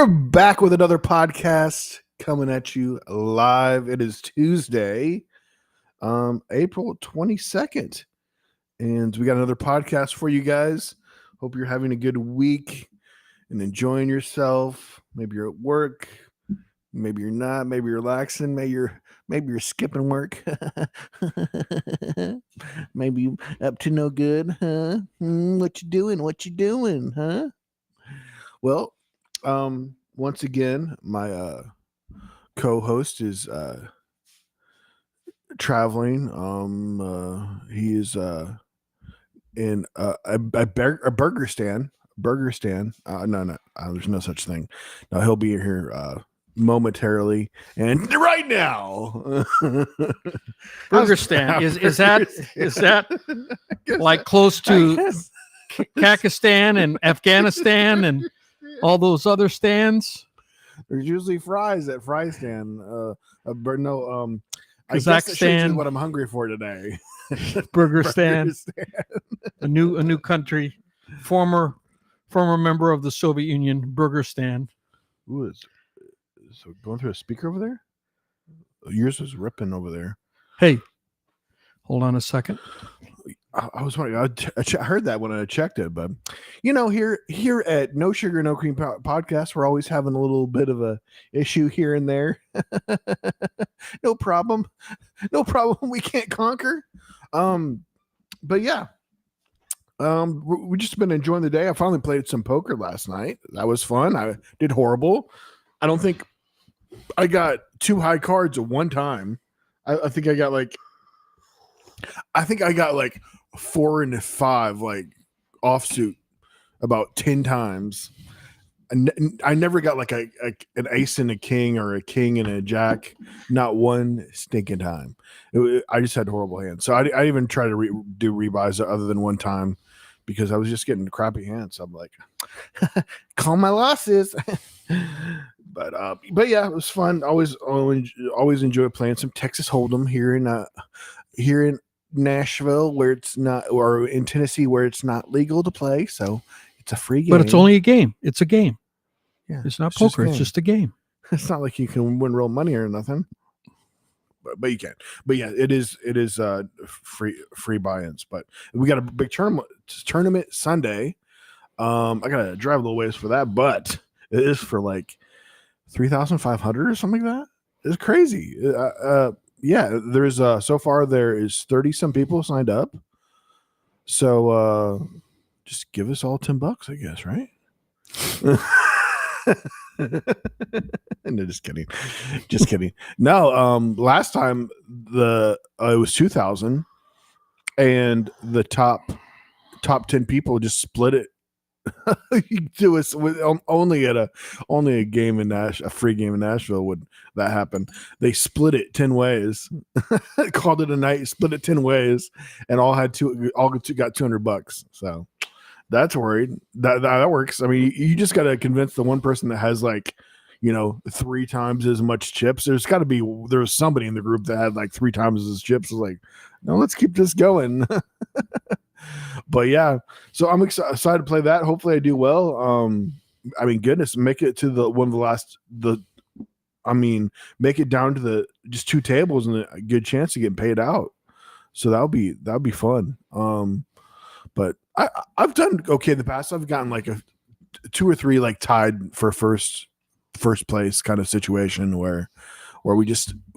We're back with another podcast coming at you live. It is Tuesday, April 22nd. And we got another podcast for you guys. Hope you're having a good week and enjoying yourself. Maybe you're at work. Maybe you're not. Maybe you're relaxing. Maybe you're skipping work. Maybe you up to no good, huh? What you doing, huh? Well, once again, my co-host is traveling. He is in a Burgerstan. No, there's no such thing. No, he'll be here momentarily and right now. Burgerstan is that like close to Pakistan and Afghanistan and all those other stands? There's usually fries at Fry Stand. I guess that shows Kazakhstan, you what I'm hungry for today. Burgerstan, a new country, former member of the Soviet Union, Burgerstan. Ooh, so going through a speaker over there? Yours was ripping over there. Hey, hold on a second. I was wondering. I heard that when I checked it, but here at No Sugar No Cream podcast, we're always having a little bit of a issue here and there. No problem. We can't conquer. But yeah, we just been enjoying the day. I finally played some poker last night. That was fun. I did horrible. I don't think I got two high cards at one time. I think I got like 4 and 5 like offsuit about 10 times. And I never got like an ace and a king or a king and a jack, not one stinking time. I just had horrible hands. So I even tried to do rebuys other than one time because I was just getting crappy hands. So I'm like, call my losses. But yeah, it was fun. Always enjoy playing some Texas Holdem here in Nashville, where it's not, or in Tennessee, where it's not legal to play. So it's a free game. But it's only a game. It's a game. Yeah, it's not poker. It's just a game. It's not like you can win real money or nothing. But you can. But yeah, it is free buy-ins. But we got a big tournament Sunday. I gotta drive a little ways for that, but it is for like 3,500 or something like that. It's crazy. Yeah, there's so far there is 30 some people signed up. So just give us all $10, I guess, right? No, just kidding. No, last time it was 2,000, and the top 10 people just split it. You do it with only a game in a free game in Nashville would that happen. They split it 10 ways, called it a night, split it 10 ways, and all got $200. So that's worried. That works. I mean, you just got to convince the one person that has 3 times as much chips. There was somebody in the group that had like 3 times as chips. I was like, no, let's keep this going. But yeah, so I'm excited to play that. Hopefully I do well. I mean, goodness, make it to make it down to just 2 tables and a good chance to get paid out. So that'll be fun. But I've done okay in the past. I've gotten like 2 or 3 like tied for first place kind of situation where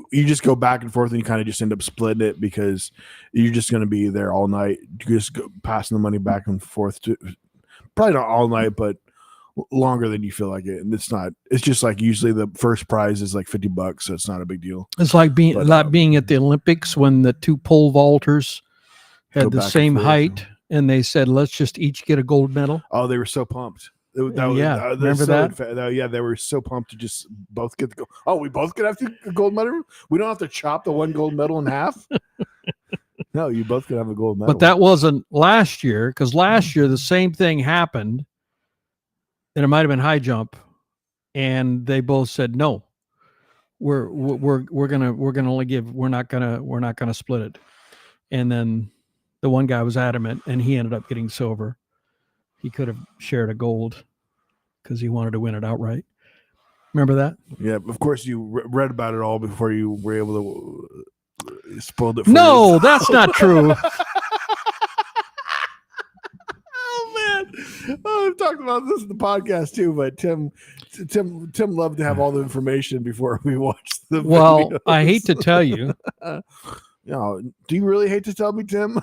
you just go back and forth and you kind of just end up splitting it because you're just going to be there all night. You just go passing the money back and forth probably not all night, but longer than you feel like it. And it's just like usually the first prize is like $50, so it's not a big deal. It's like being at the Olympics when the 2 pole vaulters had the same height and they said, let's just each get a gold medal. Oh, they were so pumped. Remember that? Yeah, they were so pumped to just both get the gold. Oh, we both could have the gold medal? We don't have to chop the one gold medal in half? No, you both could have a gold medal. But that wasn't last year, because last year the same thing happened, and it might have been high jump, and they both said no. We're not gonna split it. And then the one guy was adamant, and he ended up getting silver. He could have shared a gold because he wanted to win it outright. Remember that? Yeah, of course you read about it all before you were able to spoiled it for No, you. that's not true. Oh man, I've talked about this in the podcast too. But Tim loved to have all the information before we watched the. Well, videos. I hate to tell you. No, do you really hate to tell me, Tim?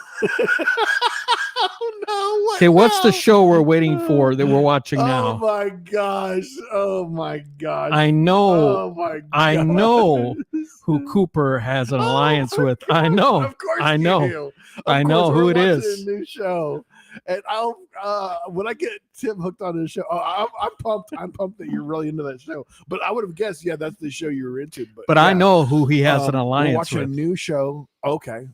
Oh no! What Okay, what's the now? show we're waiting for that we're watching Oh now? my gosh! Oh my gosh! I know. Oh my! I gosh. know who Cooper has an alliance with. I know. Of course, I know. You do. I Of know course, who we're it watching is. A new show, and I'll when I get Tim hooked on this show, I'm pumped. I'm pumped that you're really into that show. But I would have guessed, yeah, that's the show you were into. But yeah. I know who he has an We're alliance watching with. a new show. Okay.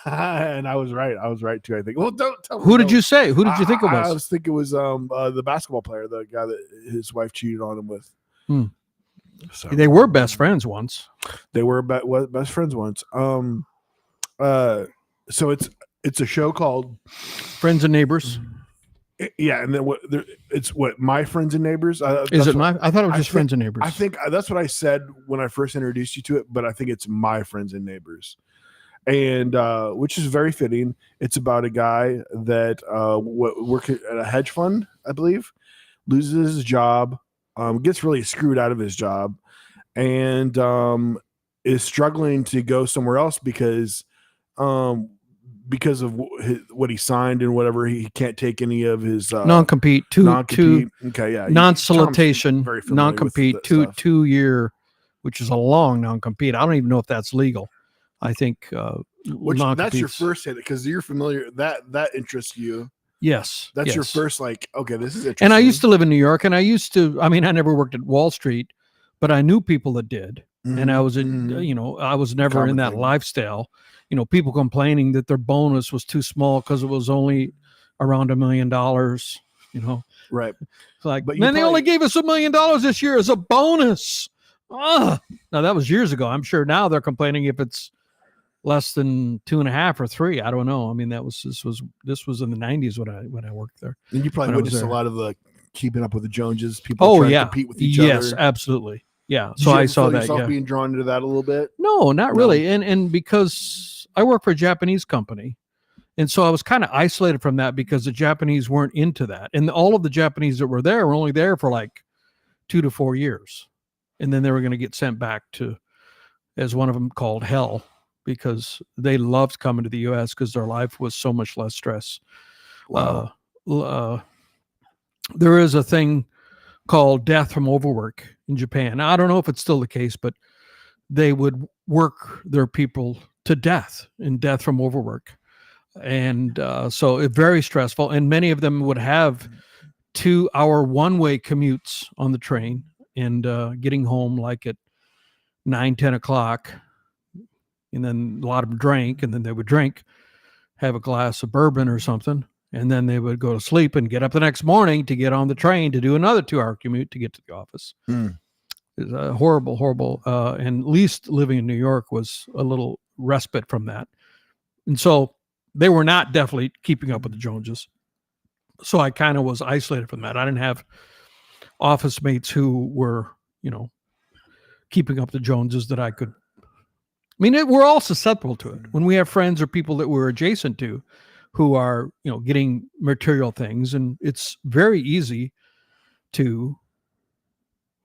And I was right. I was right too. I think. Well, don't tell me. Who did you say? Who did you think it I was? was thinking it was the basketball player, the guy that his wife cheated on him with. So They were best friends once. They were best friends once. So it's a show called Friends and Neighbors. Yeah, and then it's My Friends and Neighbors. Is it my? I thought it was just Friends and Neighbors. I think that's what I said when I first introduced you to it, but I think it's My Friends and Neighbors, and which is very fitting. It's about a guy that works at a hedge fund, I believe, loses his job, gets really screwed out of his job, and is struggling to go somewhere else because of what he signed and whatever. He can't take any of his non-compete, okay, yeah, non-solicitation, very familiar non-compete, with that stuff. 2 year, which is a long non-compete. I don't even know if that's legal. I think that's your first hit because you're familiar that interests you. Yes, that's your first okay, this is interesting. And I used to live in New York, and I I never worked at Wall Street, but I knew people that did, and I was I was never in that lifestyle. People complaining that their bonus was too small because it was only around $1 million. Right? It's like, but then they only gave us $1 million this year as a bonus. Now that was years ago. I'm sure now they're complaining if it's less than 2.5 or 3. I don't know. I mean, this was in the 90s when I worked there. And you probably witnessed a lot of the keeping up with the Joneses. People trying to compete with each other. Yes, absolutely. Yeah. So I saw that. Yeah. Being drawn into that a little bit. No, not really. And because I work for a Japanese company, and so I was kind of isolated from that because the Japanese weren't into that, and all of the Japanese that were there were only there for like 2 to 4 years, and then they were going to get sent back to, as one of them called, hell, because they loved coming to the U.S. because their life was so much less stress. Wow. There is a thing called death from overwork in Japan. Now, I don't know if it's still the case, but they would work their people to death in death from overwork. And so it's very stressful. And many of them would have 2-hour one-way commutes on the train and getting home like at 9-10 o'clock. And then a lot of them drank, and then they would drink, have a glass of bourbon or something. And then they would go to sleep and get up the next morning to get on the train to do another 2-hour commute to get to the office. It's horrible, horrible. And at least living in New York was a little respite from that. And so they were not definitely keeping up with the Joneses. So I kind of was isolated from that. I didn't have office mates who were, keeping up the Joneses that I could. I mean, we're all susceptible to it. When we have friends or people that we're adjacent to who are, getting material things, and it's very easy to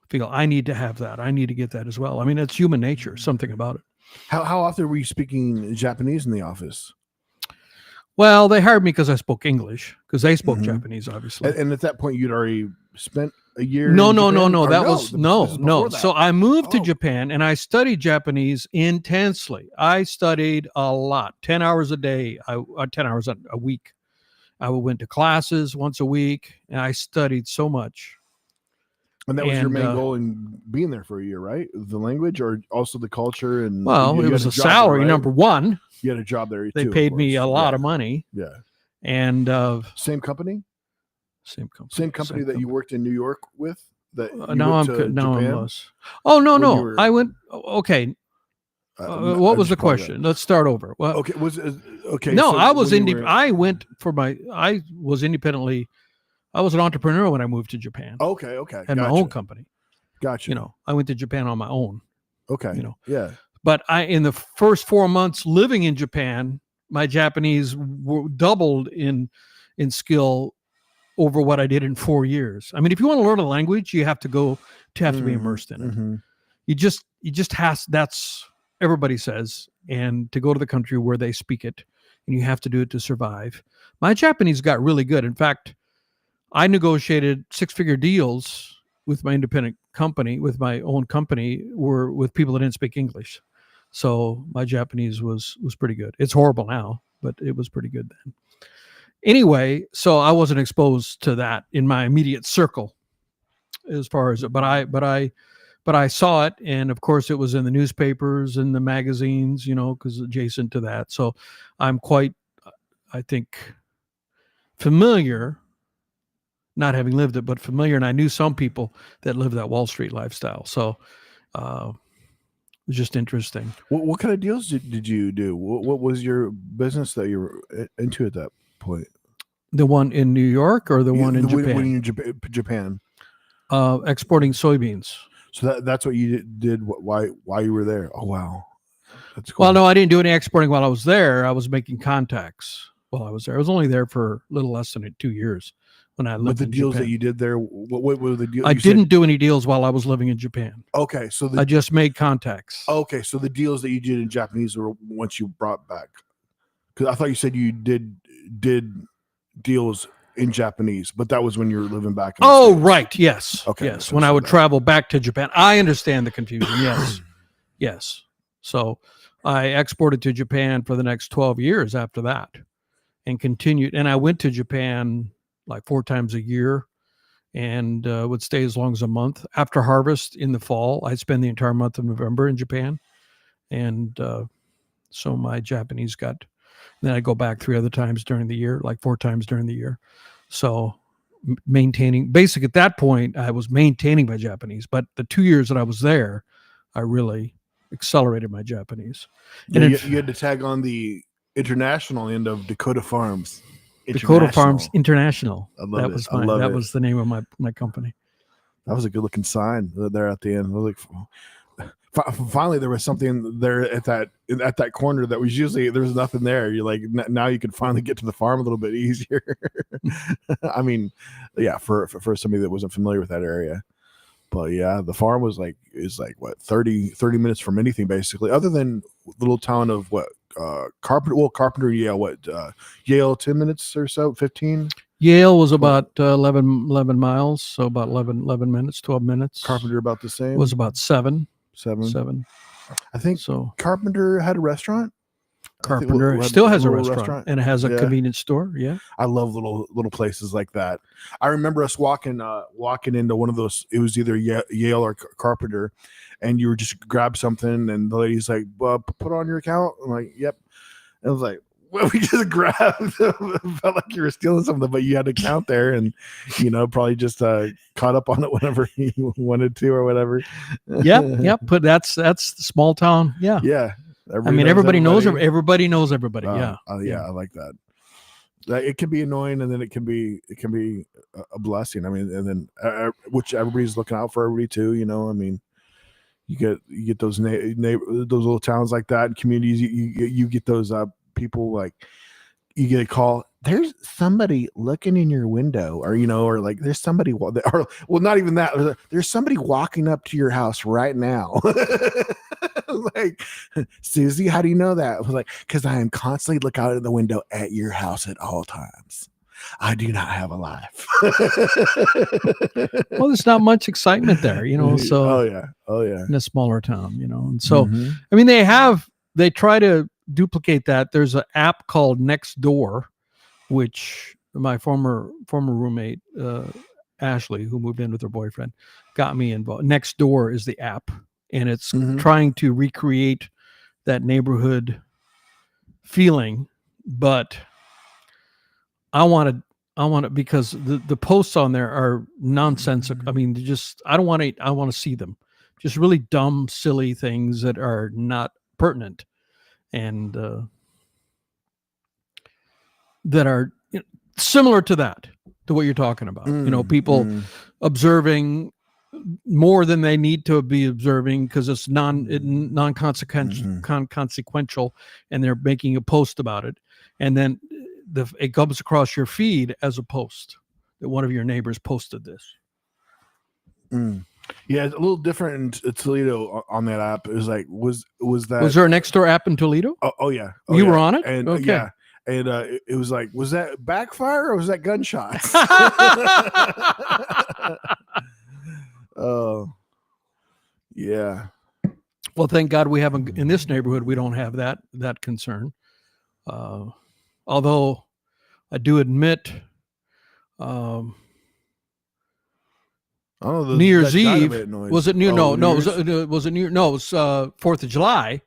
feel, I need to have that. I need to get that as well. I mean, it's human nature, something about it. How often were you speaking Japanese in the office? Well, they hired me because I spoke English, because they spoke Japanese, obviously. And at that point, you'd already spent a year. No. That No. So I moved to Japan and I studied Japanese intensely. I studied a lot, 10 hours a day, 10 hours a week. I went to classes once a week, and I studied so much. And that was your main goal in being there for a year, right? The language, or also the culture? And well, it was a salary, right? Number one. You had a job there. They paid me a lot of money. Yeah. And same company? Same company. Same company that you worked in New York with? That Japan? Oh, no. I went. Okay. What was the question? Let's start over. Well, okay. No, so I was I was independently. I was an entrepreneur when I moved to Japan. Okay. Had my own company, Gotcha. I went to Japan on my own. Okay. Yeah. But in the first 4 months living in Japan, my Japanese doubled in skill over what I did in 4 years. I mean, if you want to learn a language, you have to be immersed in it. Mm-hmm. You just has, that's, everybody says, and to go to the country where they speak it, and you have to do it to survive. My Japanese got really good. In fact, I negotiated 6-figure deals with my independent company, with my own company, were with people that didn't speak English. So my Japanese was pretty good. It's horrible now, but it was pretty good then. Anyway, so I wasn't exposed to that in my immediate circle as far as it, but I saw it, and of course it was in the newspapers and the magazines, because adjacent to that. So I'm quite, I think, familiar, not having lived it, but familiar. And I knew some people that lived that Wall Street lifestyle. So it was just interesting. What kind of deals did you do? What was your business that you were into at that point? The one in New York or the one in Japan? When in Japan. Exporting soybeans. So that's what you did. Why you were there? Oh, wow. That's cool. Well, no, I didn't do any exporting while I was there. I was making contacts while I was there. I was only there for a little less than 2 years when I lived in Japan. But the deals that you did there, what were the deals? I didn't do any deals while I was living in Japan. Okay, so I just made contacts. Okay, so the deals that you did in Japanese were once you brought back. Because I thought you said you did deals in Japanese, but that was when you were living back in the States. Right. Yes. Okay. Yes. When I would travel back to Japan. I understand the confusion. Yes. Yes. So I exported to Japan for the next 12 years after that and continued. And I went to Japan like 4 times a year and would stay as long as a month. After harvest in the fall, I'd spend the entire month of November in Japan. And so my Japanese got, then I'd go back 3 other times during the year, like 4 times during the year. So maintaining, basically at that point, I was maintaining my Japanese. But the 2 years that I was there, I really accelerated my Japanese. And you had to tag on the international end of Dakota Farms. Dakota Farms International. That was the name of my company. That was a good looking sign there at the end. I was like, finally there was something there at that corner that was usually there was nothing there. You're like, now you can finally get to the farm a little bit easier. I mean, yeah, for somebody that wasn't familiar with that area. But yeah, the farm is like what 30 minutes from anything basically, other than little town of what Carpenter, Yale 10 minutes or so, 15. Yale was about 11 miles, so about 11 minutes, 12 minutes. Carpenter about the same. Was about 7. I think so. Carpenter had a restaurant. Carpenter still has a restaurant, and it has a convenience store. Yeah, I love little places like that. I remember us walking into one of those. It was either Yale or Carpenter, and you were just grab something, and the lady's like, "Put on your account." I'm like, "Yep." And I was like, "Well, we just grabbed." It felt like you were stealing something, but you had to count there, and probably just caught up on it whenever you wanted to or whatever. Yep. But that's small town. Yeah. Yeah. Everybody knows everybody. Yeah. I like that. It can be annoying, and then it can be a blessing. I mean, and then which everybody's looking out for everybody too. I mean, you get those those little towns like that, and communities. You get those people like you get a call. There's somebody looking in your window, or like there's somebody, or well, not even that. There's somebody walking up to your house right now. Like, Susie, how do you know that? I was like, because I am constantly looking out of the window at your house at all times. I do not have a life. Well, there's not much excitement there, so oh yeah in a smaller town, and so I mean they try to duplicate that. There's an app called Nextdoor, which my former roommate Ashley, who moved in with her boyfriend, got me involved. Nextdoor is the app, and it's trying to recreate that neighborhood feeling, but I want it because the posts on there are nonsensical. I mean, I want to see them. Just really dumb, silly things that are not pertinent and that are similar to what you're talking about. People observing more than they need to be observing because it's non-consequential, consequential, and they're making a post about it, and then it comes across your feed as a post that one of your neighbors posted this. Yeah, it's a little different in Toledo on that app. It was like, was there a Nextdoor app in Toledo? Oh yeah, you were on it, and okay. Yeah, and it was like, was that backfire or was that gunshots? Oh, yeah. Well, thank God we haven't in this neighborhood. We don't have that concern. Although I do admit, New Year's Eve was it new? No, it was a new. No, it was 4th of July,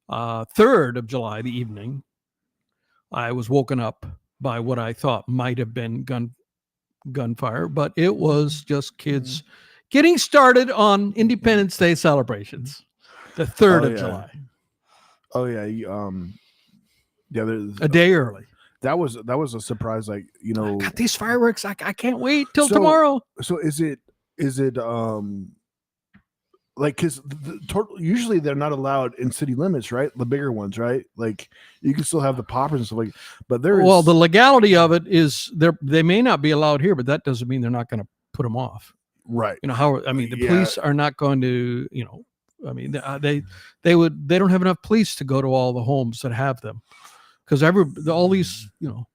3rd of July, the evening. I was woken up by what I thought might have been gunfire, but it was just kids getting started on Independence Day celebrations, the 3rd of July. Oh yeah, there's a day early. That was a surprise. Like, you know, I got these fireworks. I can't wait till tomorrow. So is it like, because usually they're not allowed in city limits, right? The bigger ones, right? Like, you can still have the poppers and stuff like, but the legality of it is they may not be allowed here, but that doesn't mean they're not going to put them off, right? You know how, I mean, the police are not going to, you know, I mean, they don't have enough police to go to all the homes that have them, because all these, you know,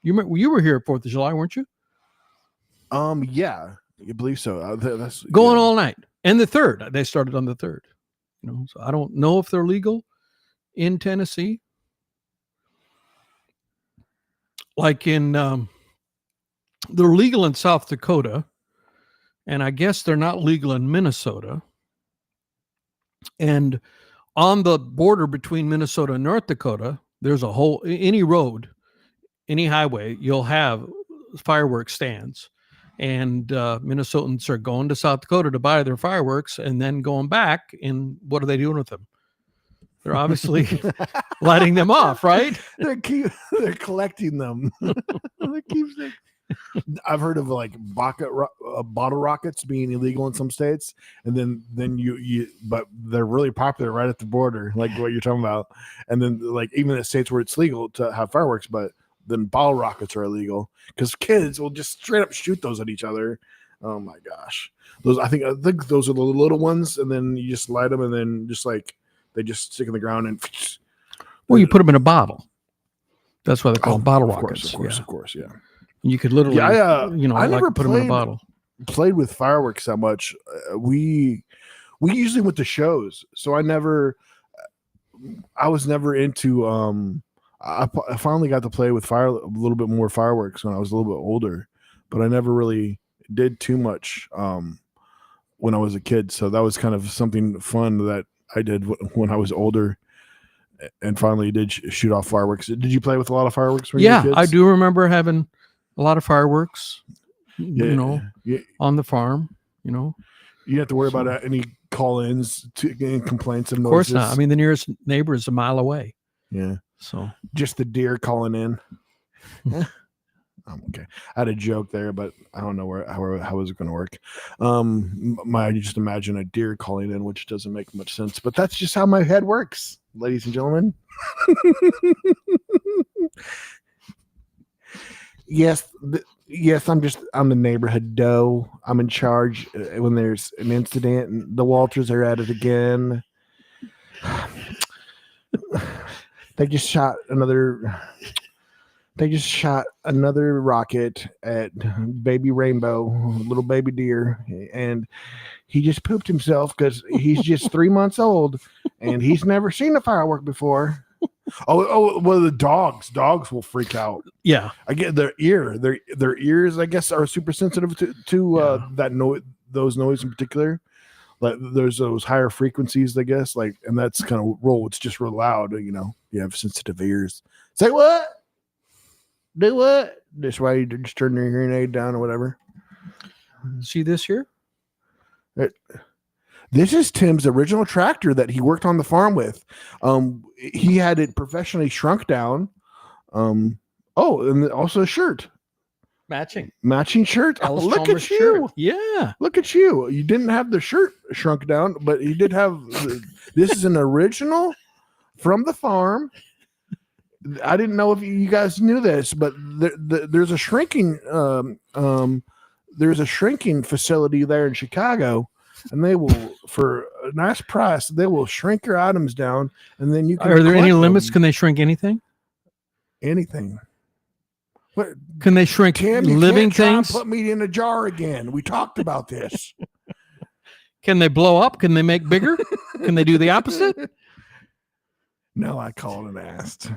you were here at 4th of July, weren't you? Yeah, I believe so. That's going all night. And the 3rd, they started on the 3rd. You know, so I don't know if they're legal in Tennessee. Like they're legal in South Dakota, and I guess they're not legal in Minnesota. And on the border between Minnesota and North Dakota, there's any road, any highway, you'll have fireworks stands. And Minnesotans are going to South Dakota to buy their fireworks and then going back. And what are they doing with them? They're obviously lighting them off, right? They're collecting them. I've heard of like bottle rockets being illegal in some states, and then you but they're really popular right at the border, like what you're talking about. And then, like, even in states where it's legal to have fireworks, but then bottle rockets are illegal because kids will just straight up shoot those at each other. Oh my gosh, I think those are the little ones, and then you just light them, and then just like they just stick in the ground and. Well, you put them in a bottle. That's why they call them bottle rockets. Of course, yeah. You could literally, I never put them in a bottle. Played with fireworks that much. We usually went to shows, so I was never into. I finally got to play with a little bit more fireworks when I was a little bit older, but I never really did too much when I was a kid. So that was kind of something fun that I did when I was older, and finally did shoot off fireworks. Did you play with a lot of fireworks when you were kids? I do remember having a lot of fireworks, on the farm, you know. You didn't have to worry about any call-ins and complaints and noises. Of course not. I mean, the nearest neighbor is a mile away. Yeah. So just the deer calling in. Okay. I had a joke there, but I don't know how is it going to work. I just imagine a deer calling in, which doesn't make much sense, but that's just how my head works, ladies and gentlemen. Yes, I'm the neighborhood doe. I'm in charge when there's an incident, and the Walters are at it again. They just shot another rocket at baby Rainbow, little baby deer, and he just pooped himself because he's just 3 months old and he's never seen a firework before. Well, the dogs will freak out. Yeah, I get their ears, I guess, are super sensitive to that noise, those noises in particular. Like there's those higher frequencies, I guess, like, and that's kind of roll. It's just real loud, you know. You have sensitive ears. Say what? Do what? That's why you just turn your hearing aid down or whatever. See this here? This is Tim's original tractor that he worked on the farm with. He had it professionally shrunk down. And also a shirt. Matching shirt. Oh, Alice look Chalmers at you. shirt. Yeah. Look at you. You didn't have the shirt shrunk down, but you did have. This is an original from the farm. I didn't know if you guys knew this, but there's a shrinking facility there in Chicago, and they will, for a nice price, they will shrink your items down, and then you can. Are there any collect limits? them. Can they shrink anything? Anything. What? Can they shrink Tim, you living can't try and things? put me in a jar again. We talked about this. Can they blow up? Can they make bigger? Can they do the opposite? No, I called and asked.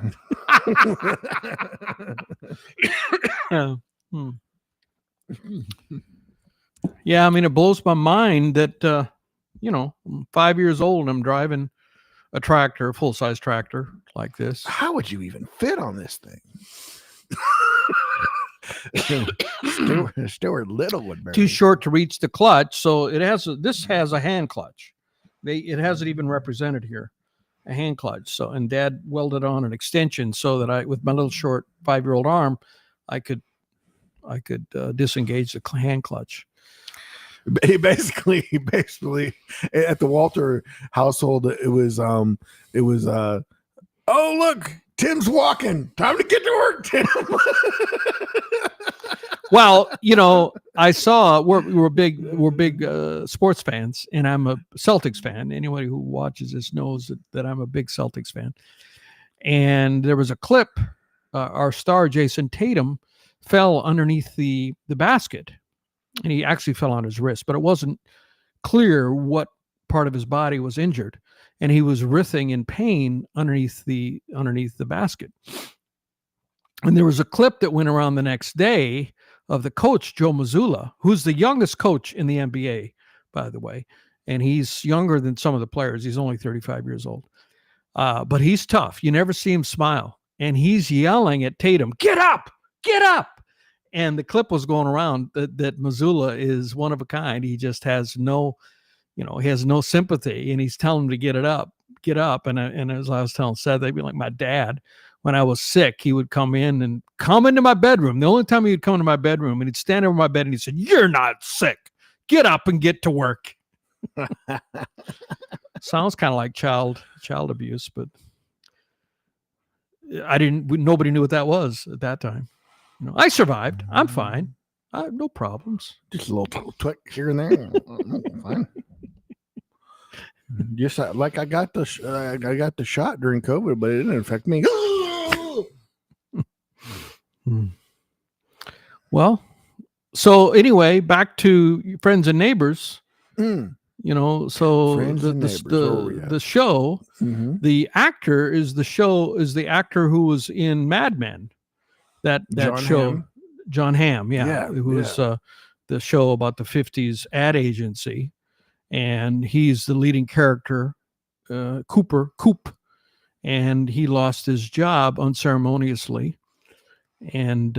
Yeah, I mean, it blows my mind that, I'm 5 years old and I'm driving a tractor, a full-size tractor like this. How would you even fit on this thing? Stuart Little would be too short to reach the clutch, so this has a hand clutch. It has it even represented here, a hand clutch. So, and Dad welded on an extension so that with my little short 5-year-old arm, I could disengage the hand clutch. Basically at the Walter household, it was oh look, Tim's walking. Time to get to work, Tim. Well, I saw we're big sports fans, and I'm a Celtics fan. Anybody who watches this knows that I'm a big Celtics fan. And there was a clip. Our star Jason Tatum fell underneath the basket, and he actually fell on his wrist, but it wasn't clear what part of his body was injured, and he was writhing in pain underneath the basket. And there was a clip that went around the next day of the coach, Joe Mazzulla, who's the youngest coach in the NBA, by the way. And he's younger than some of the players. He's only 35 years old. But he's tough. You never see him smile. And he's yelling at Tatum, get up, get up. And the clip was going around that Mazzulla is one of a kind. He just has no sympathy. And he's telling him to get up. And as I was telling Seth, they'd be like my dad. When I was sick, he would come into my bedroom. The only time he would come into my bedroom, and he'd stand over my bed and he said, "You're not sick. Get up and get to work." Sounds kind of like child abuse, but nobody knew what that was at that time. I survived. I'm fine. I have no problems. Just a little tweak here and there. Fine. Just like I got the shot during COVID, but it didn't affect me. Well, so anyway, back to Friends and Neighbors. So the show, the actor is the actor who was in Mad Men. That John show, Hamm. John Hamm, who was the show about the 50s ad agency, and he's the leading character, Coop, and he lost his job unceremoniously. And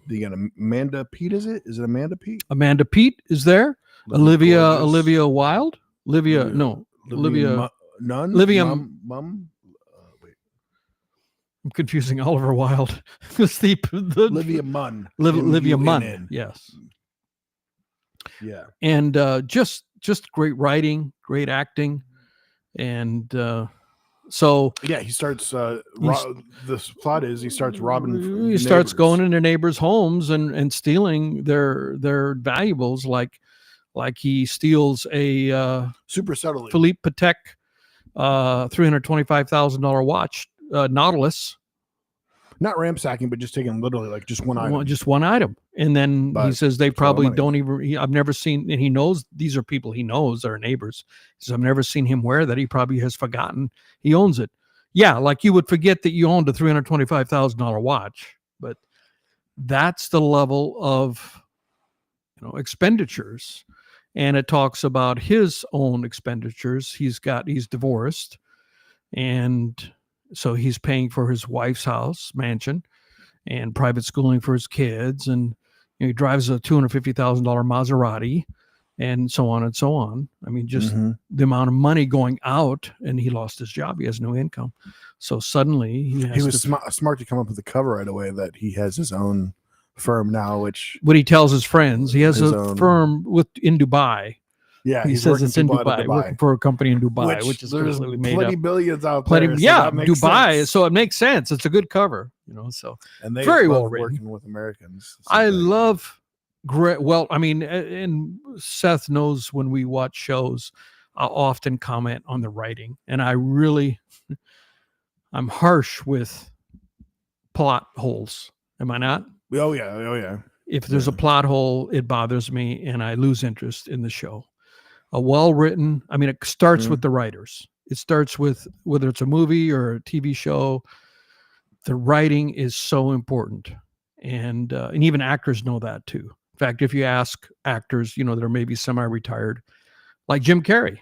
you got Amanda Peet, is it? Is it Amanda Peet? Amanda Peet is there. Olivia Wilde. Olivia Nunn. Mum. Wait. I'm confusing Oliver Wilde. the Olivia Munn. Olivia Munn. Yes. Yeah. And just great writing, great acting, and so yeah, he starts. The plot is he starts robbing. He starts going into neighbors' homes and stealing their valuables, like he steals a super subtly Philippe Patek $325,000 watch, Nautilus. Not ransacking, but just taking literally like just one item. Just one item. And then he says they probably don't even, I've never seen, and he knows these are people he knows, are neighbors. He says, I've never seen him wear that. He probably has forgotten he owns it. Yeah, like you would forget that you owned a $325,000 watch, but that's the level of expenditures. And it talks about his own expenditures. He's divorced, and so he's paying for his wife's house, mansion, and private schooling for his kids. And he drives a $250,000 Maserati, and so on and so on. I mean, just the amount of money going out, and he lost his job. He has no income. So suddenly he was smart to come up with the cover right away that he has his own firm now, which what he tells his friends. He has His a own- firm in Dubai. yeah, He he's says working it's in people out Dubai, of working for a company in Dubai, which is there's completely made plenty up. billions out Plenty, there. So yeah, that makes Dubai. sense. So it makes sense. It's a good cover, so And they very love well written. working with Americans. I Something. love great. Well, I mean, and Seth knows when we watch shows, I'll often comment on the writing, and I'm harsh with plot holes. Am I not? Oh yeah. If there's a plot hole, it bothers me, and I lose interest in the show. A well-written, I mean, it starts with the writers. It starts with whether it's a movie or a TV show. The writing is so important, and even actors know that too. In fact, if you ask actors, that are maybe semi-retired, like Jim Carrey,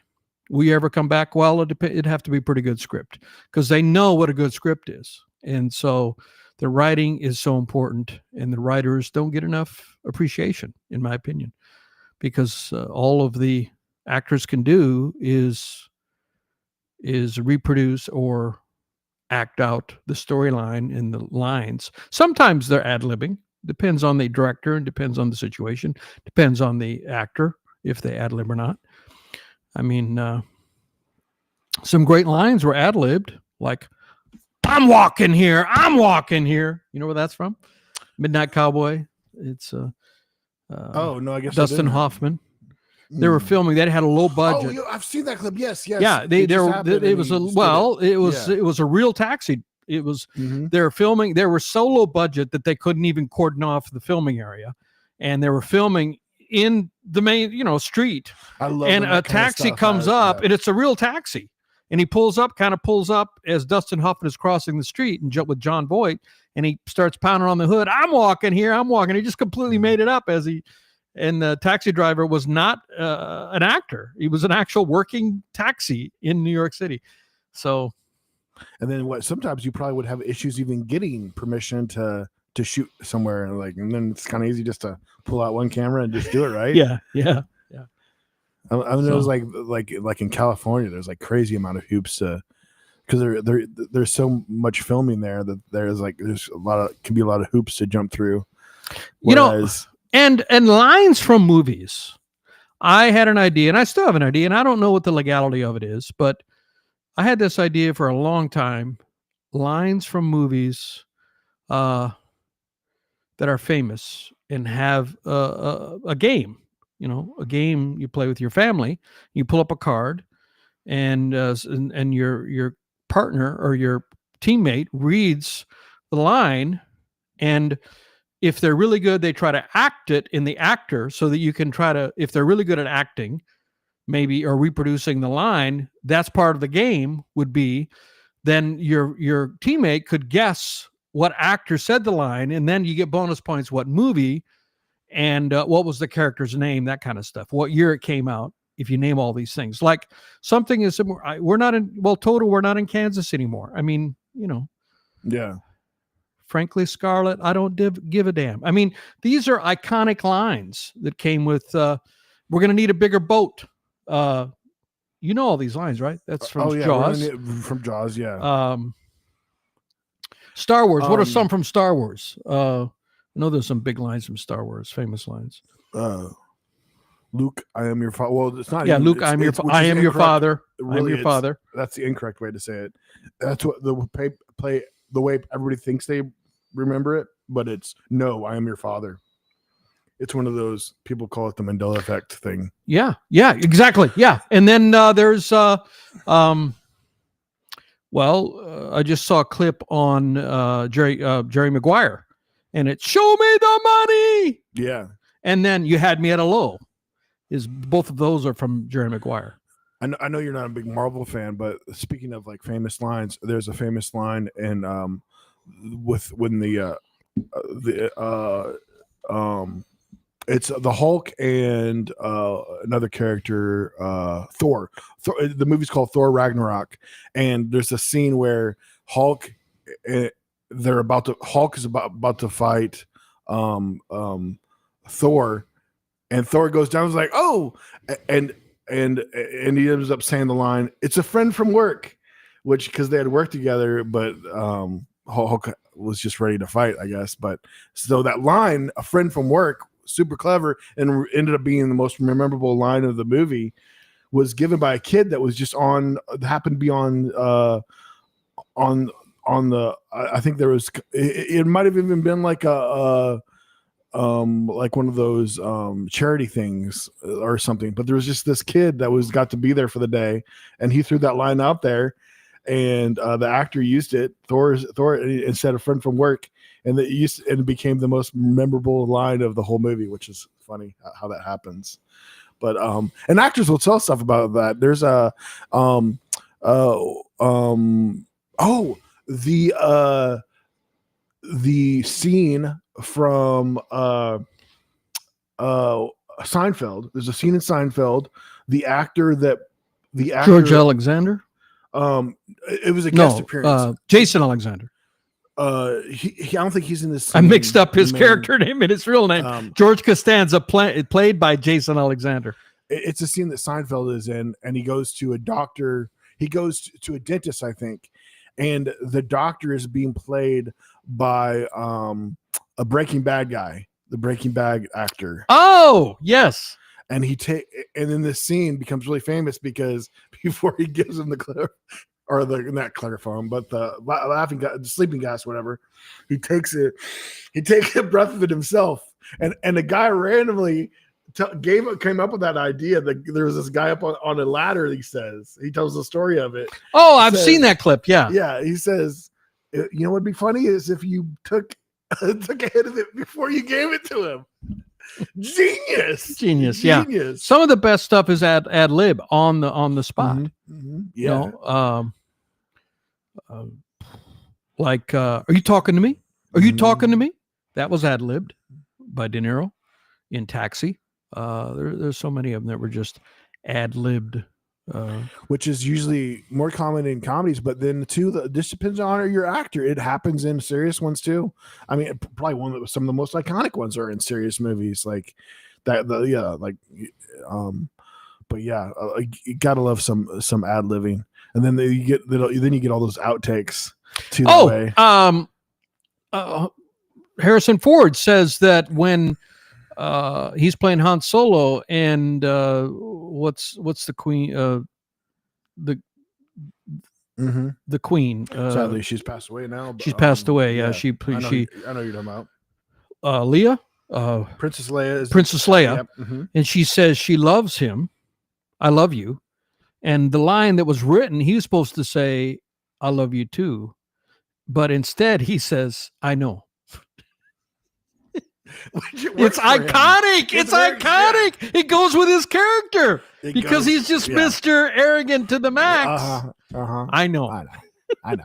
will you ever come back? Well, it'd have to be a pretty good script because they know what a good script is, and so the writing is so important, and the writers don't get enough appreciation, in my opinion, because all of the actors can do is reproduce or act out the storyline and the lines. Sometimes they're ad-libbing. Depends on the director and depends on the situation. Depends on the actor if they ad-lib or not. I mean, some great lines were ad-libbed, like, I'm walking here. You know where that's from? Midnight Cowboy. It's oh no, I guess Dustin Hoffman. They were filming. They had a low budget. Oh, I've seen that clip. Yes. Yeah, it was a real taxi. It was they were filming. They were so low budget that they couldn't even cordon off the filming area, and they were filming in the main street. I love and a taxi comes up, and it's a real taxi, and he pulls up as Dustin Hoffman is crossing the street and with John Voight, and he starts pounding on the hood. I'm walking here. He just completely made it up as he. And the taxi driver was not an actor. He was an actual working taxi in New York City. So, and then sometimes you probably would have issues even getting permission to shoot somewhere, and then it's kind of easy just to pull out one camera and just do it, right? Yeah. I mean, it was like in California, there's like crazy amount of hoops because there's so much filming there that there's can be a lot of hoops to jump through. Whereas, And lines from movies. I had an idea, and I still have an idea, and I don't know what the legality of it is, but I had this idea for a long time. Lines from movies that are famous and have a game. A game you play with your family. You pull up a card, and your partner or your teammate reads the line, and if they're really good, they try to act it in the actor so that you can if they're really good at acting, maybe, or reproducing the line, that's part of the game would be, then your teammate could guess what actor said the line, and then you get bonus points, what movie, and what was the character's name, that kind of stuff, what year it came out, if you name all these things. Like something is, we're not in Kansas anymore. I mean, yeah. Frankly, Scarlett, I don't give a damn. I mean, these are iconic lines that came with, we're going to need a bigger boat. All these lines, right? That's from Jaws. From Jaws, yeah. Star Wars. What are some from Star Wars? I know there's some big lines from Star Wars, famous lines. Luke, I am your father. Well, it's not. Yeah, Luke, I am your father. Really, I am your father. That's the incorrect way to say it. That's what the way everybody thinks they remember it, but it's no, I am your father. It's one of those, people call it the Mandela effect thing. Yeah, exactly. Yeah. And then there's I just saw a clip on Jerry Maguire, and it's show me the money. Yeah. And then you had me at a low. Both of those are from Jerry Maguire. I know you're not a big Marvel fan, but speaking of like famous lines, there's a famous line in it's the Hulk and another character, Thor. The movie's called Thor Ragnarok, and there's a scene where Hulk is about to fight Thor, and Thor goes down. Is like, oh, and he ends up saying the line, "It's a friend from work," which because they had worked together, but Hulk was just ready to fight, I guess. But so that line, a friend from work, super clever, and ended up being the most memorable line of the movie, was given by a kid that was just happened to be on the. I think there was. It might have even been like like one of those charity things or something. But there was just this kid that got to be there for the day, and he threw that line out there, and the actor used it. Thor instead of friend from work, and it became the most memorable line of the whole movie, which is funny how that happens. But and actors will tell stuff about that. There's a the scene from Seinfeld. There's a scene in Seinfeld. The actor George Alexander. It was a guest appearance. Jason Alexander. I don't think he's in this. I mixed up his character name and his real name. George Costanza, played by Jason Alexander. It's a scene that Seinfeld is in, and he goes to a doctor. He goes to a dentist, I think, and the doctor is being played by a Breaking Bad guy, the Breaking Bad actor. Oh, yes. And and then this scene becomes really famous because before he gives him the not clariphone, but the laughing gas, sleeping gas, whatever, he takes a breath of it himself, and the guy randomly came up with that idea. That there was this guy up on a ladder. He tells the story of it. Oh, I've seen that clip. Yeah. He says, you know what'd be funny is if you took a hit of it before you gave it to him. Genius. Yeah. Some of the best stuff is ad lib on the spot. Mm-hmm. Yeah. Like, are you talking to me? Are you talking to me? That was ad libbed by De Niro in Taxi. There's so many of them that were just ad libbed. Which is usually more common in comedies, but then this depends on your actor. It happens in serious ones too. I mean, probably some of the most iconic ones are in serious movies like that. But yeah, you gotta love some ad libbing, and then you get all those outtakes too. Harrison Ford says that when he's playing Han Solo, and what's the queen? The queen. Sadly, she's passed away now. She's passed away. Yeah, I know you're talking about Leia. Princess Leia. Princess Leia, yep. Mm-hmm. And she says she loves him. I love you. And the line that was written, he was supposed to say, "I love you too," but instead he says, "I know." It's iconic. It's iconic. Yeah. It goes with his character because he's just Mr. Arrogant to the max. I know. I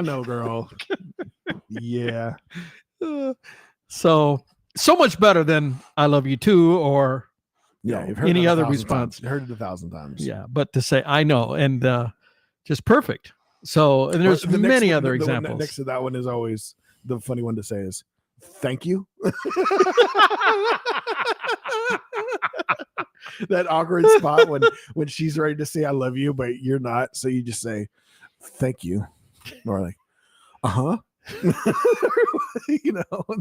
know, girl. Yeah. So much better than "I love you too" or you've heard any other response. Heard it 1,000 times. Yeah, but to say "I know" and just perfect. So and there's many other examples. Next to that one is always the funny one to say is "thank you." That awkward spot when she's ready to say "I love you," but you're not, so you just say "thank you," or like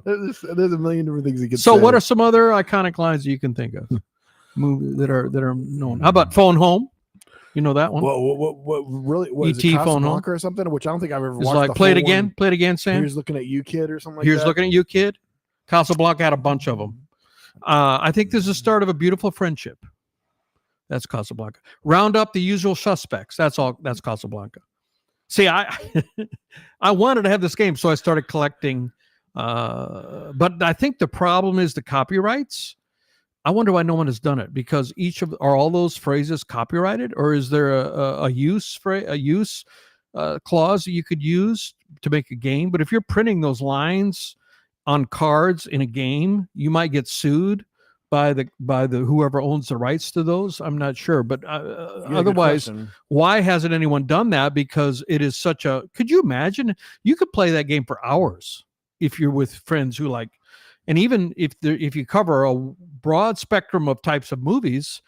there's a million different things you can say. So what are some other iconic lines you can think of? Movies that are known. How about "Phone Home"? You know that one? What really? What E.T. Phone Home or something? Which I don't think I've ever watched. Like play it again, Sam. Here's looking at you, kid, or something like Here's that. looking at you, kid. Casablanca had a bunch of them. I think this is the start of a beautiful friendship. That's Casablanca. Round up the usual suspects. That's Casablanca. See, I wanted to have this game, so I started collecting. But I think the problem is the copyrights. I wonder why no one has done it, because are all those phrases copyrighted, or is there a use clause that you could use to make a game? But if you're printing those lines on cards in a game, you might get sued by the whoever owns the rights to those. I'm not sure, but otherwise, why hasn't anyone done that? Because it is such a. Could you imagine? You could play that game for hours if you're with friends who like. And even if you cover a broad spectrum of types of movies,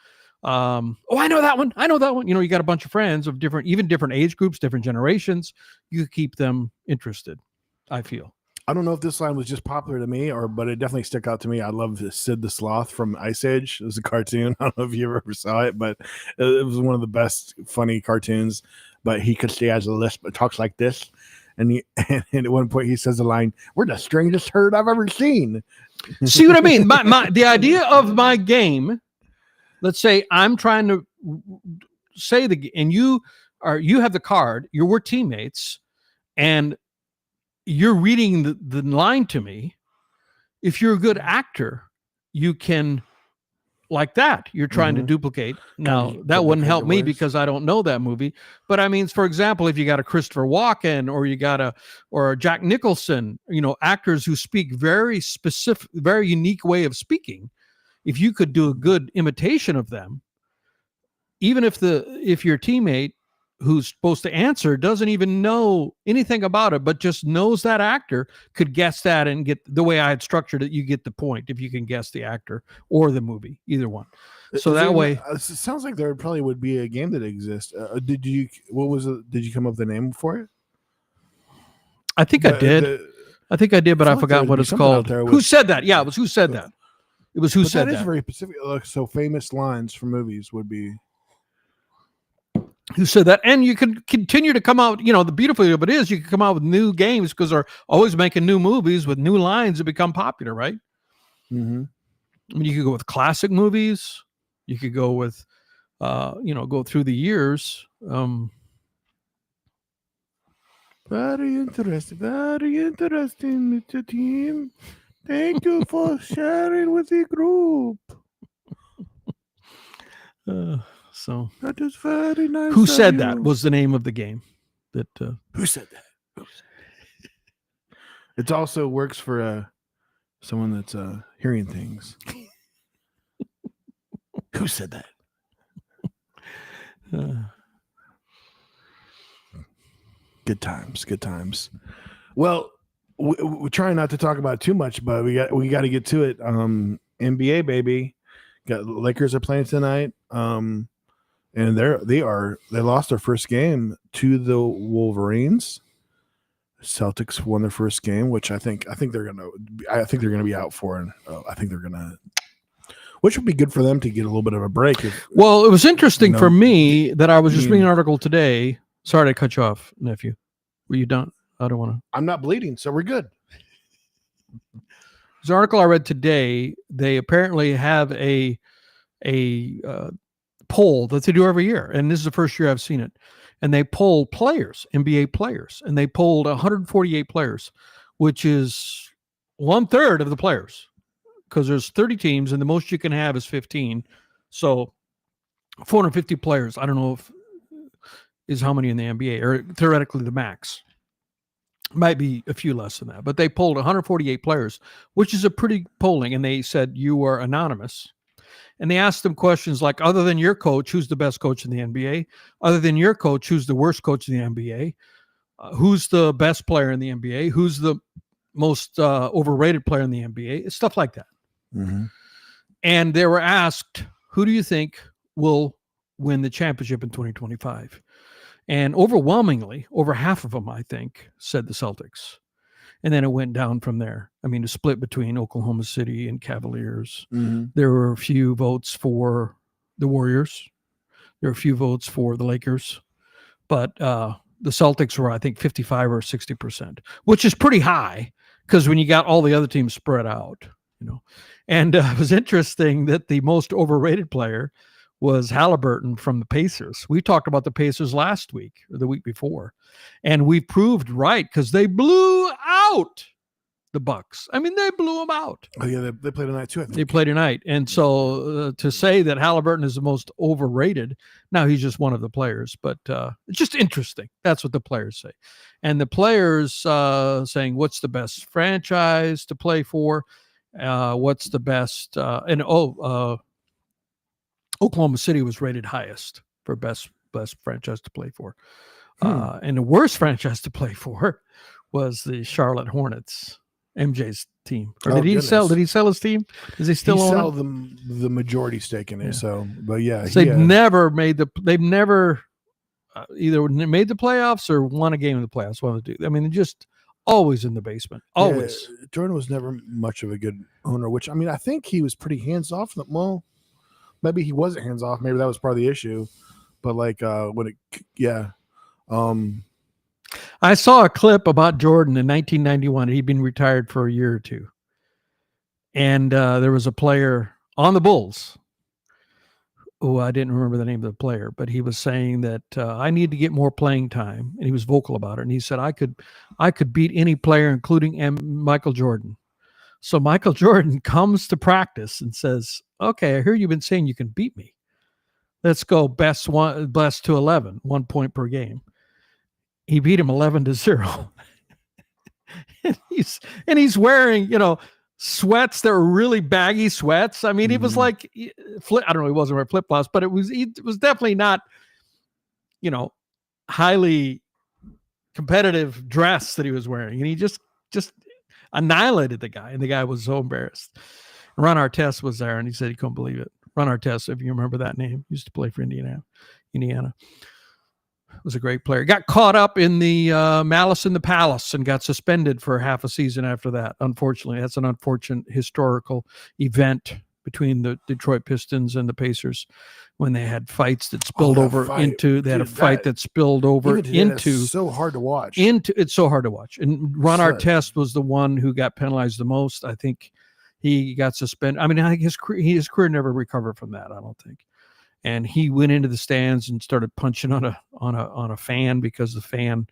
Oh, I know that one. I know that one. You know, you got a bunch of friends of even different age groups, different generations. You keep them interested, I feel. I don't know if this line was just popular to me but it definitely stuck out to me. I love Sid the Sloth from Ice Age. It was a cartoon. I don't know if you ever saw it, but it was one of the best funny cartoons. But he has a lisp, but talks like this. And at one point he says the line, "We're the strangest herd I've ever seen." See what I mean? The idea of my game, let's say I'm trying to say and you have the card, we're teammates, and you're reading the line to me. If you're a good actor, you can, like that, you're trying to duplicate. Now, that wouldn't help me because I don't know that movie. But I mean, for example, if you got a Christopher Walken or you got or a Jack Nicholson, you know, actors who speak very specific, very unique way of speaking, if you could do a good imitation of them, even if your teammate who's supposed to answer doesn't even know anything about it, but just knows that actor, could guess that and get the way I had structured it. You get the point if you can guess the actor or the movie, either one. So that way, it sounds like there probably would be a game that exists. Did you come up with the name for it? I think I did. But I forgot what it's called. Who said that? Yeah, it was Who Said That. It was Who Said That. That is very specific. So famous lines from movies would be Who Said That. And you can continue to come out, you know, the beautiful of it is you can come out with new games because they're always making new movies with new lines that become popular, right? Mm-hmm. I mean, you could go with classic movies. You could go with, go through the years. Very interesting, Mr. Team. Thank you for sharing with the group. So that is very nice. Who Said That was the name of the game. That Who Said That? It also works for someone that's hearing things. Who said that? Good times. Well, we're trying not to talk about it too much, but we got to get to it. NBA baby, Lakers are playing tonight. And they lost their first game to the Wolverines. Celtics won their first game, which I think they're gonna be out for, and which would be good for them to get a little bit of a break. It was interesting for me that I was just reading an article today. Sorry to cut you off, nephew. Were you done? I don't want to. I'm not bleeding, so we're good. There's an article I read today. They apparently have a poll that they do every year, and this is the first year I've seen it. And they poll players, NBA players, and they polled 148 players, which is 1/3 of the players, because there's 30 teams, and the most you can have is 15. So 450 players. I don't know if is how many in the NBA, or theoretically the max. Might be a few less than that, but they polled 148 players, which is a pretty polling, and they said you are anonymous. And they asked them questions like, other than your coach, who's the best coach in the NBA? Other than your coach, who's the worst coach in the NBA? Who's the best player in the NBA? Who's the most overrated player in the NBA? Stuff like that. Mm-hmm. And they were asked, who do you think will win the championship in 2025? And overwhelmingly, over half of them, I think, said the Celtics. And then it went down from there. I mean, a split between Oklahoma City and Cavaliers. Mm-hmm. There were a few votes for the Warriors. There were a few votes for the Lakers. But the Celtics were, I think, 55 or 60%, which is pretty high because when you got all the other teams spread out, you know. And it was interesting that the most overrated player was Halliburton from the Pacers. We talked about the Pacers last week or the week before, and we proved right because they blew out the Bucks. I mean, they blew them out. Oh yeah, they played tonight too. I think. They played tonight, and so to say that Halliburton is the most overrated, now he's just one of the players, but it's just interesting. That's what the players say, and the players saying what's the best franchise to play for, what's the best, Oklahoma City was rated highest for best franchise to play for. And the worst franchise to play for was the Charlotte Hornets. MJ's team. Or Oh, did he goodness. sell? Did he sell his team? Is he still on? Sell the majority stake in it. Yeah. So, but yeah, So they've never either made the playoffs or won a game in the playoffs. One of the two. I mean, they're just always in the basement. Always. Yeah, Jordan was never much of a good owner. Which I mean, I think he was pretty hands off. Well, maybe he wasn't hands off. Maybe that was part of the issue. But like I saw a clip about Jordan in 1991. He'd been retired for a year or two. And there was a player on the Bulls. Oh, I didn't remember the name of the player, but he was saying that I need to get more playing time. And he was vocal about it. And he said, I could beat any player, including Michael Jordan. So Michael Jordan comes to practice and says, okay, I hear you've been saying you can beat me. Let's go best to 11, 1 point per game. He beat him 11-0. and he's wearing, sweats that were really baggy sweats. I mean, it was like, I don't know, he wasn't wearing flip-flops, but it was definitely not, highly competitive dress that he was wearing. And he just annihilated the guy. And the guy was so embarrassed. Ron Artest was there, and he said he couldn't believe it. Ron Artest, if you remember that name, used to play for Indiana. Was a great player. Got caught up in the Malice in the Palace and got suspended for half a season after that. Unfortunately, that's an unfortunate historical event between the Detroit Pistons and the Pacers when they had fights that spilled over into. They had a fight that spilled over into. It's so hard to watch. It's so hard to watch. And Ron Artest was the one who got penalized the most. I think he got suspended. I mean, I think his career never recovered from that, I don't think. And he went into the stands and started punching on a fan because the fan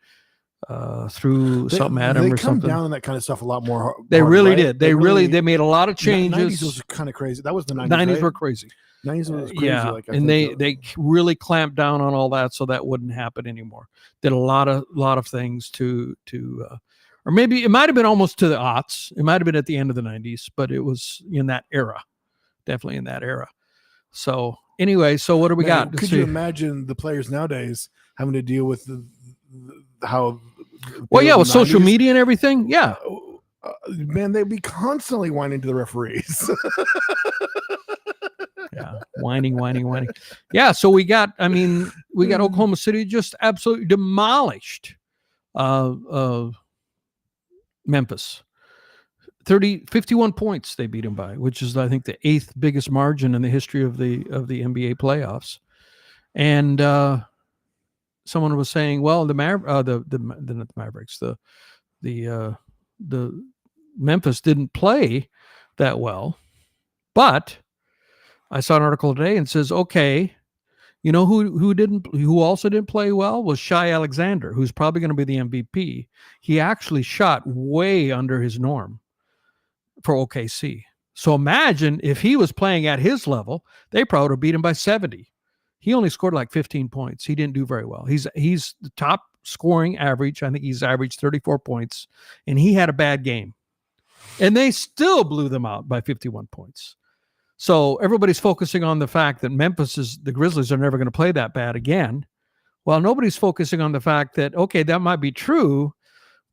threw something at him or something. They come down on that kind of stuff a lot more. They really did. They made a lot of changes. 90s was kind of crazy. That was the 90s. 90s right? were crazy. 90s was crazy. Yeah, and they really clamped down on all that so that wouldn't happen anymore. Did a lot of things to or maybe it might have been almost to the aughts. It might have been at the end of the 90s, but it was in that era. Definitely in that era. So anyway, so what do we got? Could you imagine the players nowadays having to deal with how? Well, yeah, with social media and everything. Yeah, man, they'd be constantly whining to the referees. Yeah, whining. Yeah, so we got Oklahoma City just absolutely demolished Memphis. 51 points they beat him by, which is I think the 8th biggest margin in the history of the NBA playoffs. And someone was saying, well, the Mavericks, the Memphis didn't play that well, but I saw an article today and says, okay, you know who also didn't play well was Shai Alexander, who's probably going to be the MVP. He actually shot way under his norm for OKC. So imagine if he was playing at his level, they probably would have beat him by 70. He only scored like 15 points. He didn't do very well. He's the top scoring average. I think he's averaged 34 points, and he had a bad game. And they still blew them out by 51 points. So everybody's focusing on the fact that the Grizzlies are never going to play that bad again. Well, nobody's focusing on the fact that, okay, that might be true,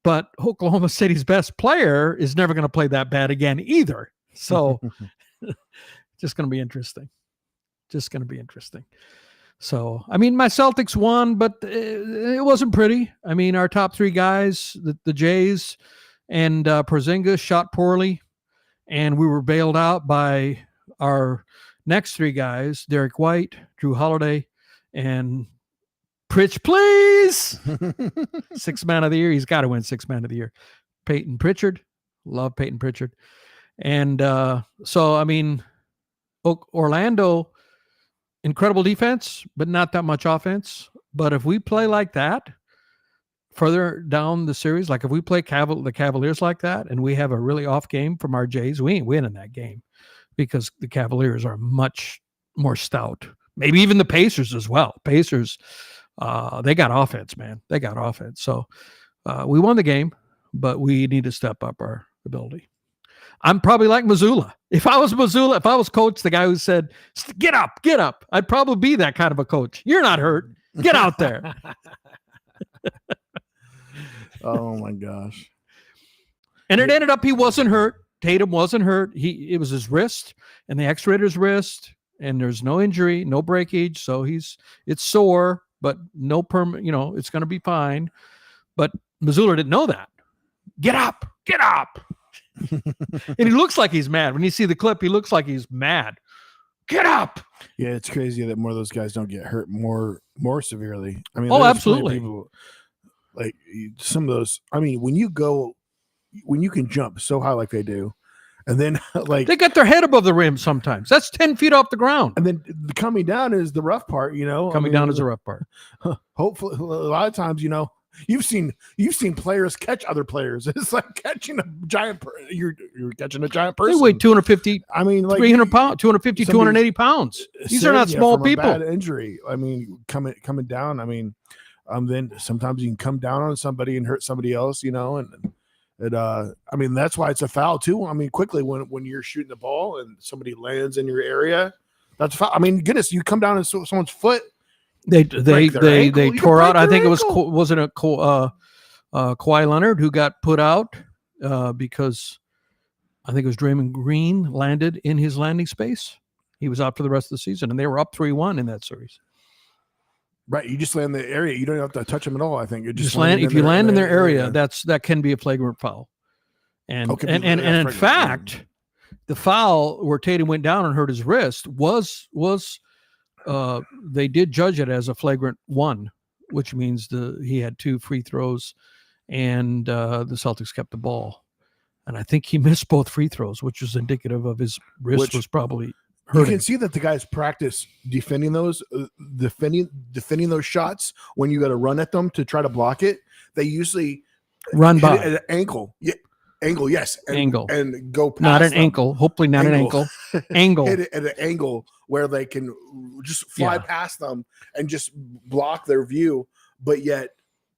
but Oklahoma City's best player is never going to play that bad again either. So just going to be interesting. So, I mean, my Celtics won, but it wasn't pretty. I mean, our top three guys, the Jays and Porzingis shot poorly, and we were bailed out by our next three guys, Derek White, Drew Holiday, and Pritch, please. Sixth man of the year. He's got to win sixth man of the year. Peyton Pritchard. Love Peyton Pritchard. And so, I mean, Orlando, incredible defense, but not that much offense. But if we play like that further down the series, like if we play the Cavaliers like that and we have a really off game from our Jays, we ain't winning that game because the Cavaliers are much more stout. Maybe even the Pacers as well. Pacers, they got offense, man. They got offense. So we won the game, but we need to step up our ability. I'm probably like Missoula. If I was coach, the guy who said, get up, I'd probably be that kind of a coach. You're not hurt. Get out there. Oh, my gosh. And it ended up he wasn't hurt. Tatum wasn't hurt. It was his wrist, and they x-rayed his wrist, and there's no injury, no breakage. So it's sore, but no permanent, it's going to be fine. But Missoula didn't know that. Get up. And he looks like he's mad. When you see the clip, he looks like he's mad. Get up. Yeah, it's crazy that more of those guys don't get hurt more severely. I mean, oh, there's absolutely. People, like some of those. I mean, when you can jump so high like they do, and then like they got their head above the rim sometimes. That's 10 feet off the ground. And then coming down is the rough part. Coming down is the rough part. Hopefully, a lot of times, you've seen players catch other players. It's like catching a giant. You're catching a giant person. They weigh 250. I mean, like 300 pounds, 250, 280 pounds. These are not small people. Bad injury. I mean, coming down. I mean, then sometimes you can come down on somebody and hurt somebody else. And I mean, that's why it's a foul too. I mean, quickly when you're shooting the ball and somebody lands in your area, that's a foul. I mean, goodness, you come down on someone's foot. They tore out. I think wasn't it Kawhi Leonard who got put out because I think it was Draymond Green landed in his landing space. He was out for the rest of the season, and they were up 3-1 in that series. Right, you just land in the area. You don't have to touch them at all. I think you just land. If you land in their area, that can be a flagrant foul. And in fact, the foul where Tatum went down and hurt his wrist was they did judge it as a flagrant 1, which means he had 2 free throws, and the Celtics kept the ball. And I think he missed both free throws, which was indicative of his wrist was probably hurting. You can see that the guys practice defending those shots when you got to run at them to try to block it. They usually run by at an ankle. Yeah. Angle, yes. Angle. And go past not an them. Ankle. Hopefully not an ankle. Angle. Hit it at an angle where they can just fly past them and just block their view, but yet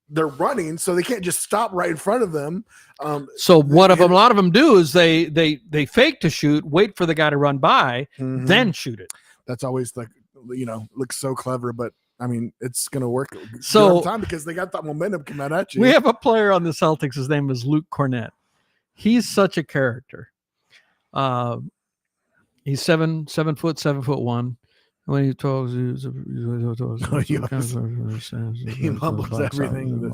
they're running, so they can't just stop right in front of them. So what a lot of them do is they fake to shoot, wait for the guy to run by, then shoot it. That's always like, looks so clever, but I mean, it's going to work so time because they got that momentum coming at you. We have a player on the Celtics. His name is Luke Cornett. He's such a character. He's 7'1". When he talks, he mumbles everything.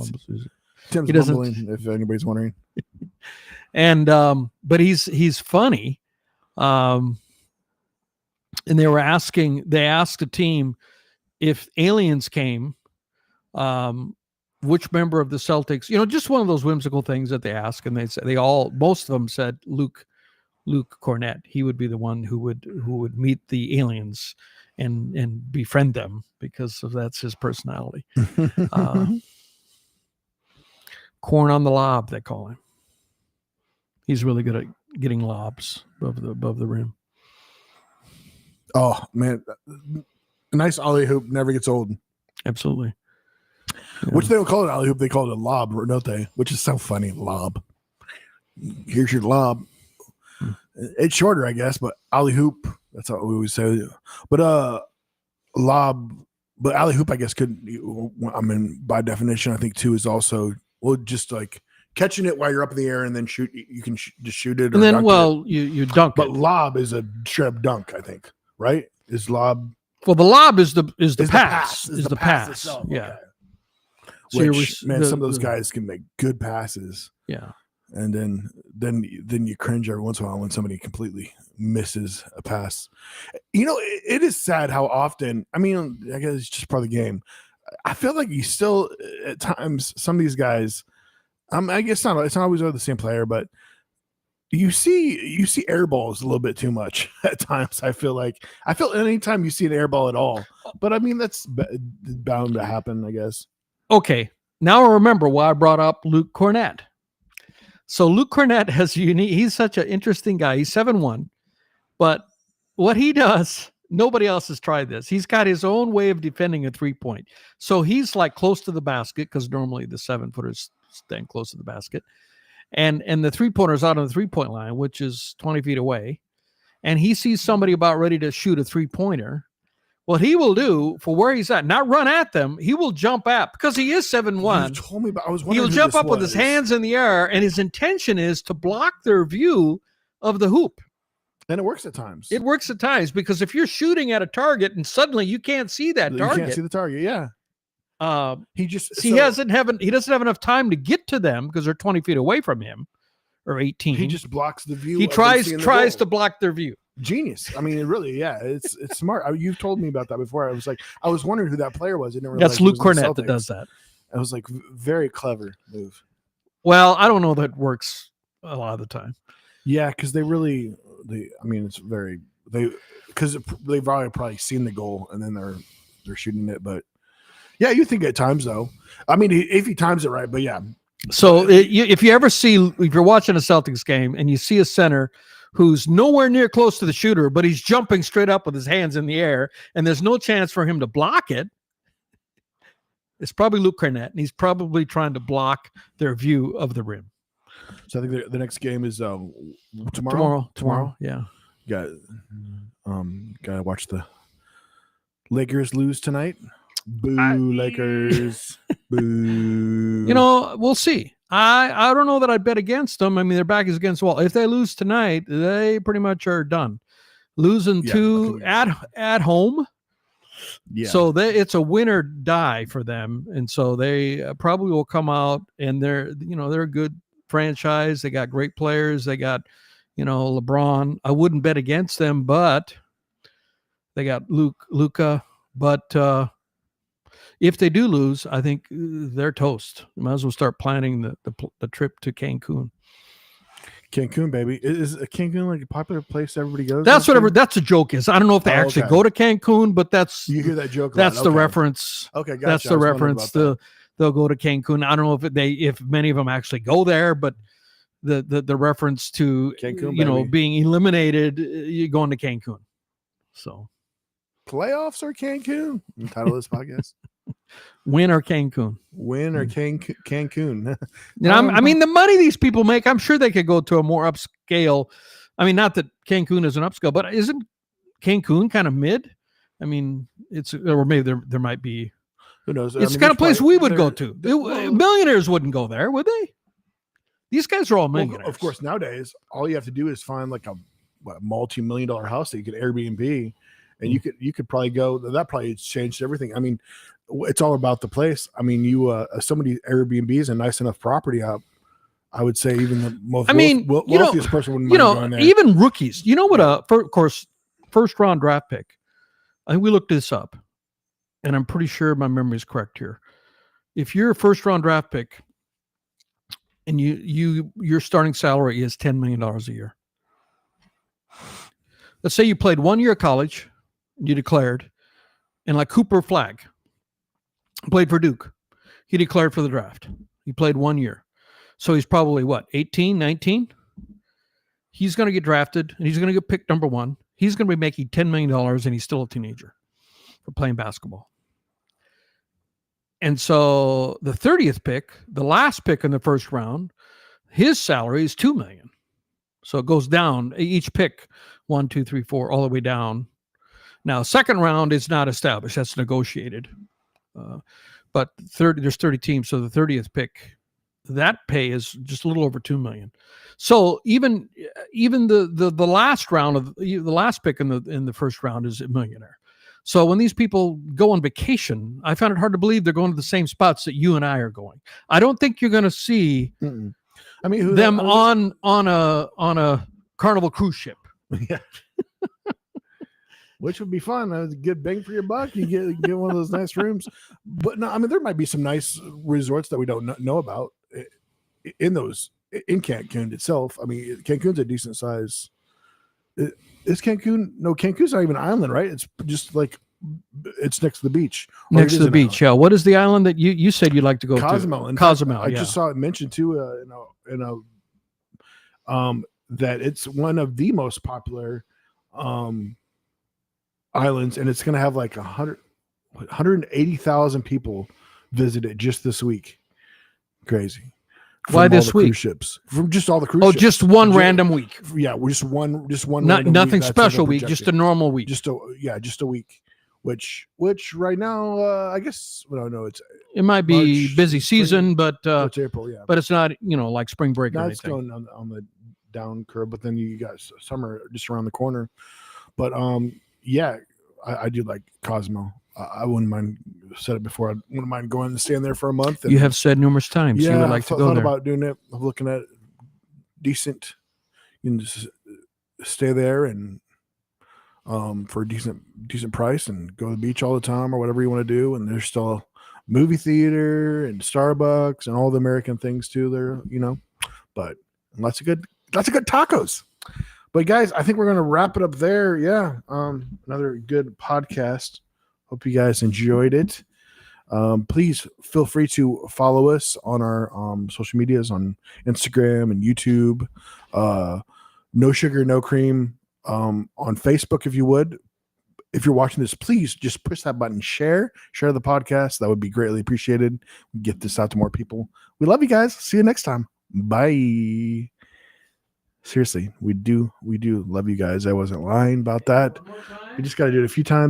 Tim's he doesn't, mumbling, if anybody's wondering. And but he's funny. And they asked a team if aliens came, which member of the Celtics, just one of those whimsical things that they ask, and they said most of them said Luke Cornett. He would be the one who would meet the aliens and befriend them because that's his personality. Corn on the lob, they call him. He's really good at getting lobs above the rim. Oh man, a nice ollie hoop never gets old. Absolutely. Yeah. Which they don't call it ollie hoop, they call it a lob, don't they? Which is so funny. Lob. Here's your lob. It's shorter, I guess, but ollie hoop. That's what we always say. But lob, but alley hoop, I guess by definition, I think too is also just like catching it while you're up in the air and then shoot. You can just shoot it, and then you dunk. But it. Lob is a straight up dunk, I think. Right? Is lob? Well, the lob is the pass. Is the pass? Itself. Yeah. Okay. Which, some of those guys can make good passes. Yeah. And then you cringe every once in a while when somebody completely misses a pass. It is sad how often. I mean, I guess it's just part of the game. I feel like you still at times some of these guys. I guess it's not always the same player, but you see air balls a little bit too much at times. I feel anytime you see an air ball at all, but I mean that's bound to happen, I guess. Okay, now I remember why I brought up Luke Cornett. So Luke Cornett he's such an interesting guy. He's 7'1", but what he does, nobody else has tried this. He's got his own way of defending a 3-point. So he's like close to the basket because normally the 7-footers stand close to the basket. And the 3-pointer's out on the 3-point line, which is 20 feet away. And he sees somebody about ready to shoot a 3-pointer. what he will do for where he's at, not run at them, he will jump up because he is 7'1". You told me about. I was He wondering will who jump this up with his hands in the air, and his intention is to block their view of the hoop. And it works at times. It works at times because if you're shooting at a target and suddenly you can't see that target, you can't see the target. Yeah. He doesn't have enough time to get to them because they're 20 feet away from him, or 18. He just blocks the view. He tries to block their view. Genius. I mean, it really, yeah, it's smart. You've told me about that before. I was wondering who that player was. I didn't realize that's Luke Cornett that does that. I was like, very clever move. Well, I don't know that works a lot of the time. Yeah, because it's very because they've probably seen the goal and then they're shooting it. But yeah, you think at times though. I mean, if he times it right, but yeah. So if you're watching a Celtics game and you see a center who's nowhere near close to the shooter, but he's jumping straight up with his hands in the air, and there's no chance for him to block it, it's probably Luke Cornett, and he's probably trying to block their view of the rim. So I think the next game is tomorrow. Tomorrow, yeah. Gotta watch the Lakers lose tonight. Boo, Lakers. Boo. We'll see. I don't know that I'd bet against them. I mean, their back is against the wall. If they lose tonight, they pretty much are done. Losing at home. Yeah. So it's a win or die for them. And so they probably will come out, and they're a good franchise. They got great players. They got, LeBron. I wouldn't bet against them, but they got Luka. But if they do lose, I think they're toast. You might as well start planning the trip to Cancun. Cancun, baby. Is Cancun like a popular place everybody goes? That's that's a joke is. I don't know if they actually go to Cancun, but you hear that joke. That's the reference. Okay, gotcha. That's the reference. They'll go to Cancun. I don't know if many of them actually go there, but the reference to Cancun, being eliminated, you're going to Cancun. So playoffs or Cancun? The title of this podcast. Win or Cancun. Win or Cancun. I mean, the money these people make, I'm sure they could go to a more upscale. I mean, not that Cancun is an upscale, but isn't Cancun kind of mid? I mean, or maybe there might be. Who knows? It's the kind of place we would go to. Millionaires wouldn't go there, would they? These guys are all millionaires. Well, of course, nowadays, all you have to do is find like a multi-million-dollar house that you could Airbnb. And you could probably go. That probably changed everything. I mean, it's all about the place. I mean, somebody Airbnb is a nice enough property. I would say even the most wealthiest person wouldn't mind going there. Even rookies. You know what? Of course, first round draft pick. I think we looked this up, and I'm pretty sure my memory is correct here. If you're a first round draft pick, and your starting salary is $10 million a year. Let's say you played 1 year of college. You declared, and like Cooper Flagg played for Duke. He declared for the draft. He played 1 year. So he's probably 18, 19? He's going to get drafted, and he's going to get picked number 1. He's going to be making $10 million, and he's still a teenager for playing basketball. And so the 30th pick, the last pick in the first round, his salary is $2 million. So it goes down each pick, 1, 2, 3, 4, all the way down. Now, second round is not established. That's negotiated. But there's 30 teams, so the 30th pick, that pay is just a little over $2 million. So even the last round of the last pick in the first round is a millionaire. So when these people go on vacation, I found it hard to believe they're going to the same spots that you and I are going. I don't think you're going to see them on a Carnival cruise ship. Yeah. Which would be fun. That was a good bang for your buck. You get one of those nice rooms. But no, I mean, there might be some nice resorts that we don't know about in Cancun itself. I mean, Cancun's a decent size. Is Cancun? No, Cancun's not even an island, right? It's just like it's next to the beach. Next to the beach, yeah. What is the island that you said you'd like to go Cozumel. to? Cozumel. I just saw it mentioned too. That it's one of the most popular islands, and it's going to have like 180,000 people visit it just this week. Crazy. Why this week? Cruise ships, from just all the cruise ships. Just one random week. Yeah, we're just one. Nothing special week, just a normal week. Just a week. which right now, I guess, well, no, it's It might be March, busy spring, season, but it's April, yeah. but it's not, like spring break Now or it's anything. going on the down curve, but then you got summer just around the corner. But yeah, I do like Cosmo. I wouldn't mind. Said it before. I wouldn't mind going and staying there for a month. And, You have said numerous times you would like to go thought there. about doing it. I'm looking at decent. You can just stay there and for a decent price and go to the beach all the time or whatever you want to do. And there's still a movie theater and Starbucks and all the American things too there, but lots of good tacos. But guys, I think we're going to wrap it up there. Yeah. Another good podcast. Hope you guys enjoyed it. Please feel free to follow us on our social medias on Instagram and YouTube. No Sugar, No Cream on Facebook, if you would. If you're watching this, please just push that button, share the podcast. That would be greatly appreciated. Get this out to more people. We love you guys. See you next time. Bye. Seriously, we do love you guys. I wasn't lying about that. We just got to do it a few times.